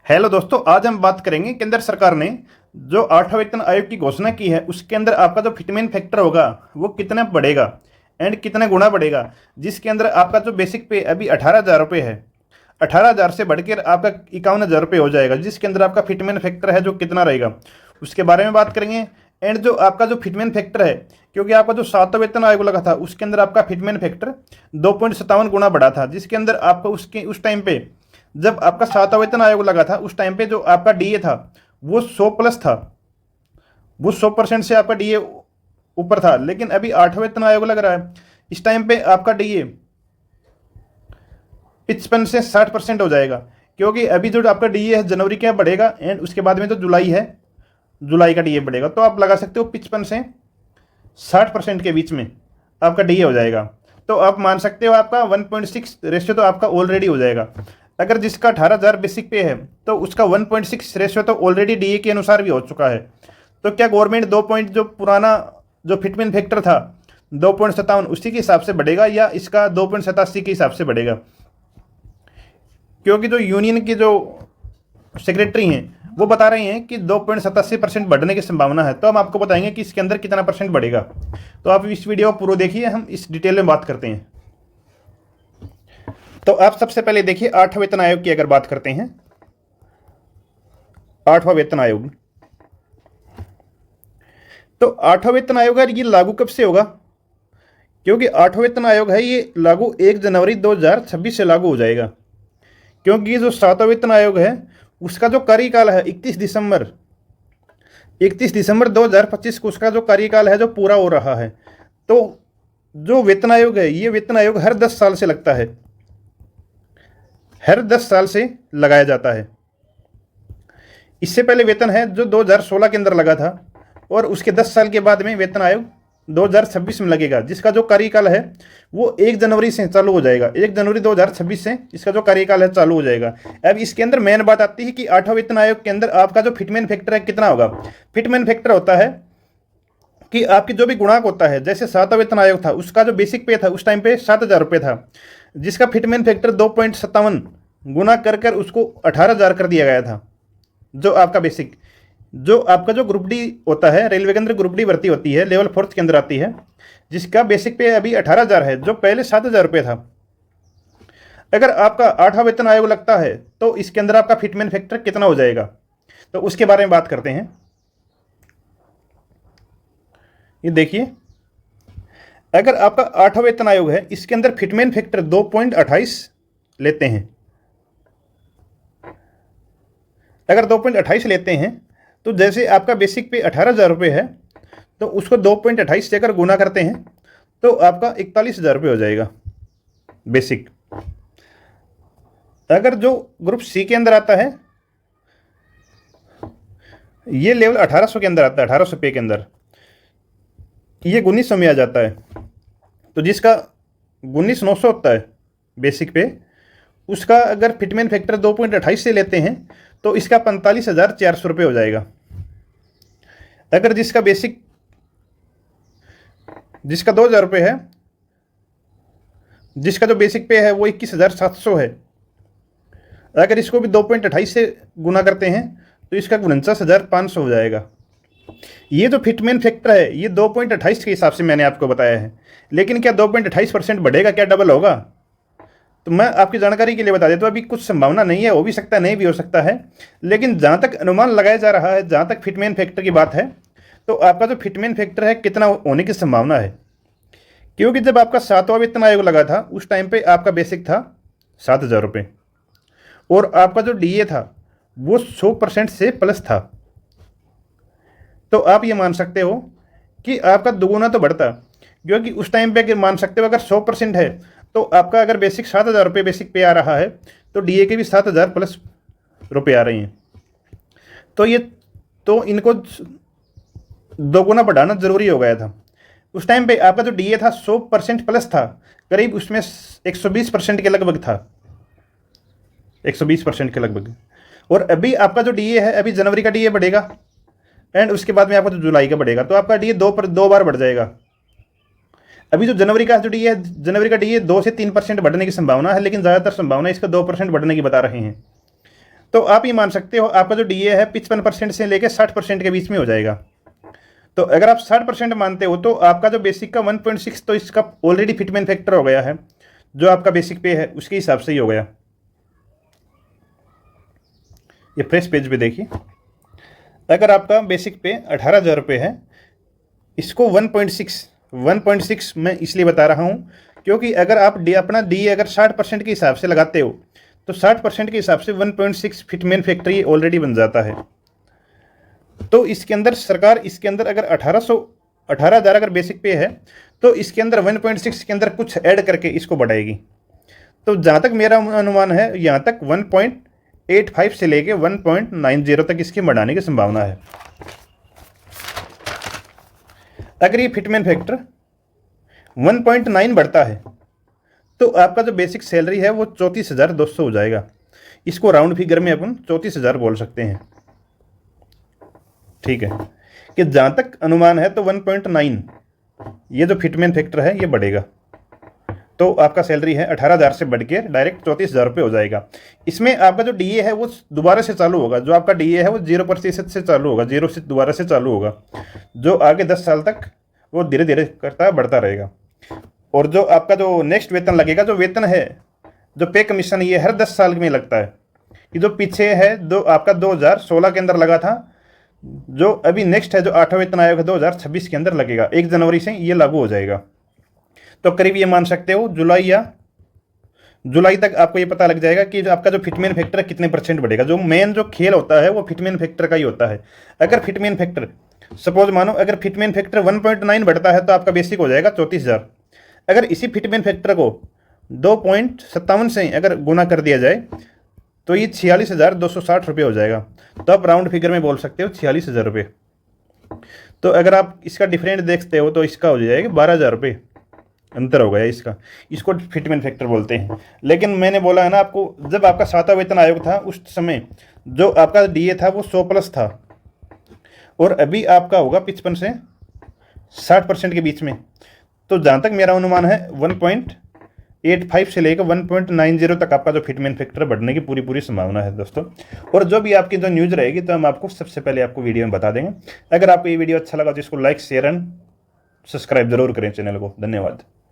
Hello दोस्तों, आज हम बात करेंगे केंद्र सरकार ने जो 8वां वेतन आयोग की घोषणा की है उसके अंदर आपका जो फिटमेन फैक्टर होगा वो कितना बढ़ेगा एंड कितना गुना बढ़ेगा। जिसके अंदर आपका जो बेसिक पे अभी 18,000 रुपये है, 18,000 से बढ़कर आपका 51,000 रुपये हो जाएगा। जिसके अंदर आपका फिटमेन फैक्टर है जो कितना रहेगा उसके बारे में बात करेंगे। एंड जो आपका जो फिटमेन फैक्टर है, क्योंकि आपका जो 7वां वेतन आयोग लगा था उसके अंदर आपका फिटमेन फैक्टर 2.57 गुना बढ़ा था। जिसके अंदर आपका उसके उस टाइम पे जब आपका 7वां वेतन आयोग लगा था उस टाइम पे जो आपका डीए था वो 100 प्लस था, वो 100% से आपका डीए ऊपर था। लेकिन अभी 8वां वेतन आयोग लग रहा है, इस टाइम पे आपका डीए 55 से 60% हो जाएगा। क्योंकि अभी जो आपका डीए है जनवरी का बढ़ेगा एंड उसके बाद में जो जुलाई है, जुलाई का डीए बढ़ेगा। तो आप लगा सकते हो 55 से 60% के बीच में आपका डीए हो जाएगा। तो आप मान सकते हो आपका 1.6 रेशियो तो आपका ऑलरेडी हो जाएगा। अगर जिसका 18,000 बेसिक पे है तो उसका 1.6 रेशियो तो ऑलरेडी डीए के अनुसार भी हो चुका है। तो क्या गवर्नमेंट 2 पॉइंट जो पुराना जो फिटमेन फैक्टर था 2.57 उसी के हिसाब से बढ़ेगा या इसका 2.87 के हिसाब से बढ़ेगा? क्योंकि जो यूनियन की जो सेक्रेटरी हैं वो बता रहे हैं कि 2.87% बढ़ने की संभावना है। तो हम आपको बताएंगे कि इसके अंदर कितना परसेंट बढ़ेगा। तो आप इस वीडियो को पूरा देखिए, हम इस डिटेल में बात करते हैं। तो आप सबसे पहले देखिए 8वां वेतन आयोग की अगर बात करते हैं, 8वां वेतन आयोग। तो 8वां वेतन आयोग है ये लागू कब से होगा? क्योंकि 8वां वेतन आयोग है ये लागू 1 जनवरी 2026 से लागू हो जाएगा। क्योंकि ये जो 7वां वेतन आयोग है उसका जो कार्यकाल है 31 दिसंबर 2025 को उसका जो कार्यकाल है जो पूरा हो रहा है। तो जो वेतन आयोग है ये वेतन आयोग हर 10 साल से लगता है, हर 10 साल से लगाया जाता है। इससे पहले वेतन है जो 2016 के अंदर लगा था और उसके 10 साल के बाद में वेतन आयोग 2026 में लगेगा, जिसका जो कार्यकाल है वो 1 जनवरी से चालू हो जाएगा। 1 जनवरी 2026 से इसका जो कार्यकाल है चालू हो जाएगा। अब इसके अंदर मेन बात आती है कि 8वां वेतन आयोग के अंदर आपका जो फिटमेन फैक्टर है कितना होगा। फिटमेन फैक्टर होता है कि आपकी जो भी गुणांक होता है, जैसे 7वां वेतन आयोग था उसका जो बेसिक पे था उस टाइम पे 7,000 रुपये था, जिसका फिटमेन फैक्टर 2.57 गुना कर उसको 18,000 कर दिया गया था। जो आपका बेसिक, जो आपका जो ग्रुप डी होता है, रेलवे के अंदर ग्रुप डी भर्ती होती है, लेवल 4 के अंदर आती है, जिसका बेसिक पे अभी 18,000 है जो पहले 7,000 रुपये था। अगर आपका 8वां वेतन आयोग लगता है तो इसके अंदर आपका फिटमेन फैक्टर कितना हो जाएगा, तो उसके बारे में बात करते हैं। ये देखिए, अगर आपका 8वां वेतन आयोग है इसके अंदर फिटमेन फैक्टर 2.28 लेते हैं, अगर 2.28 लेते हैं तो जैसे आपका बेसिक पे 18,000 रुपये है तो उसको 2.28 से अगर गुना करते हैं तो आपका 41,000 रुपये हो जाएगा बेसिक। अगर जो ग्रुप सी के अंदर आता है ये लेवल 1800 के अंदर आता है, 1800 पे के अंदर ये 1900 में आ जाता है। तो जिसका 19,900 होता है बेसिक पे, उसका अगर फिटमेन फैक्टर 2.28 से लेते हैं तो इसका 45,400 रुपये हो जाएगा। अगर जिसका बेसिक, जिसका 2,000 रुपये है, जिसका जो बेसिक पे है वो 21,700 है, अगर इसको भी 2.28 से गुना करते हैं तो इसका 49,500 हो जाएगा। ये जो फिटमेन फैक्टर है ये 2.28 के हिसाब से मैंने आपको बताया है। लेकिन क्या 2.28% बढ़ेगा, क्या डबल होगा? तो मैं आपकी जानकारी के लिए बता देता हूँ, अभी कुछ संभावना नहीं है, हो भी सकता है नहीं भी हो सकता है। लेकिन जहाँ तक अनुमान लगाया जा रहा है, जहाँ तक फिटमेन फैक्टर की बात है, तो आपका जो फिटमेन फैक्टर है कितना होने की संभावना है। क्योंकि जब आपका 7वां वेतन आयोग लगा था उस टाइम पे आपका बेसिक था 7,000 रुपये और आपका जो डीए था वो 100% से प्लस था। तो आप ये मान सकते हो कि आपका दुगुना तो बढ़ता, क्योंकि उस टाइम पे अगर मान सकते हो अगर 100% है तो आपका अगर बेसिक 7,000 रुपये बेसिक पे आ रहा है तो डीए के भी 7,000 प्लस रुपये आ रहे हैं। तो ये तो इनको दोगुना बढ़ाना जरूरी हो गया था। उस टाइम पे आपका जो डीए था 100% प्लस था, करीब उसमें 120% के लगभग था, 120% के लगभग। और अभी आपका जो डीए है, अभी जनवरी का डीए बढ़ेगा एंड उसके बाद में आपका जो जुलाई का बढ़ेगा, तो आपका डीए दो बार बढ़ जाएगा। अभी जो जनवरी का जो डीए है, जनवरी का डीए 2 से 3% बढ़ने की संभावना है, लेकिन ज़्यादातर संभावना इसका 2% बढ़ने की बता रहे हैं। तो आप ये मान सकते हो आपका जो DA है 55% से लेकर 60% के बीच में हो जाएगा। तो अगर आप 60% मानते हो तो आपका जो बेसिक का 1.6 तो इसका ऑलरेडी फिटमेन फैक्टर हो गया है, जो आपका बेसिक पे है उसके हिसाब से ही हो गया। ये फ्रेश पेज पे देखिए, अगर आपका बेसिक पे 18,000 रुपये है, इसको 1.6 मैं इसलिए बता रहा हूँ क्योंकि अगर आप अपना DA अगर 60% के हिसाब से लगाते हो तो 60% के हिसाब से 1.6 फिटमेन फैक्टर ये ऑलरेडी बन जाता है। तो इसके अंदर सरकार इसके अंदर अगर 18,000 अगर बेसिक पे है तो इसके अंदर 1.6 के अंदर कुछ ऐड करके इसको बढ़ाएगी। तो जहाँ तक मेरा अनुमान है यहाँ तक 1.85 से लेके 1.90 तक इसके बढ़ाने की संभावना है। अगर ये फिटमेन फैक्टर 1.9 बढ़ता है तो आपका जो बेसिक सैलरी है वो 34,200 हो जाएगा। इसको राउंड फिगर में अपन 34,000 बोल सकते हैं, ठीक है। कि जहाँ तक अनुमान है तो 1.9 ये जो फिटमेन फैक्टर है ये बढ़ेगा तो आपका सैलरी है 18,000 से बढ़ के डायरेक्ट 34,000 रुपये हो जाएगा। इसमें आपका जो DA है वो दोबारा से चालू होगा, जो आपका DA है वो 0% से चालू होगा, 0 से दोबारा से चालू होगा, जो आगे 10 साल तक वो धीरे धीरे करता बढ़ता रहेगा। और जो आपका जो नेक्स्ट वेतन लगेगा, जो वेतन है जो पे कमीशन, ये हर 10 साल में लगता है। कि जो पीछे है आपका 2016 के अंदर लगा था, जो अभी नेक्स्ट है जो 8वां वेतन आयोग है 2026 के अंदर लगेगा, 1 जनवरी से ये लागू हो जाएगा। तो करीब ये मान सकते हो जुलाई तक आपको ये पता लग जाएगा कि जो आपका जो फिटमेन फैक्टर कितने % बढ़ेगा। जो मेन जो खेल होता है वो फिटमेन फैक्टर का ही होता है। अगर फिटमेन फैक्टर सपोज मानो अगर फिटमेन फैक्टर 1.9 बढ़ता है तो आपका बेसिक हो जाएगा 34,000। अगर इसी फिटमेन फैक्टर को 2.57 से अगर गुना कर दिया जाए तो ये 46,260 रुपये हो जाएगा। तो आप राउंड फिगर में बोल सकते हो 46,000 रुपये। तो अगर आप इसका डिफरेंट देखते हो तो इसका हो जाएगा 12,000 रुपये अंतर हो गया इसका। इसको फिटमेन फैक्टर बोलते हैं। लेकिन मैंने बोला है ना आपको, जब आपका 7वां वेतन आयोग था उस समय जो आपका DA था वो 100+ था और अभी आपका होगा 55 से 60% के बीच में। तो जहाँ तक मेरा अनुमान है 1.85 से लेकर 1.90 तक आपका जो फिटमेन फैक्टर बढ़ने की पूरी संभावना है दोस्तों। और जो भी आपकी जो न्यूज़ रहेगी तो हम आपको सबसे पहले आपको वीडियो में बता देंगे। अगर आपको ये वीडियो अच्छा लगा तो इसको लाइक शेयर एंड सब्सक्राइब जरूर करें चैनल को। धन्यवाद।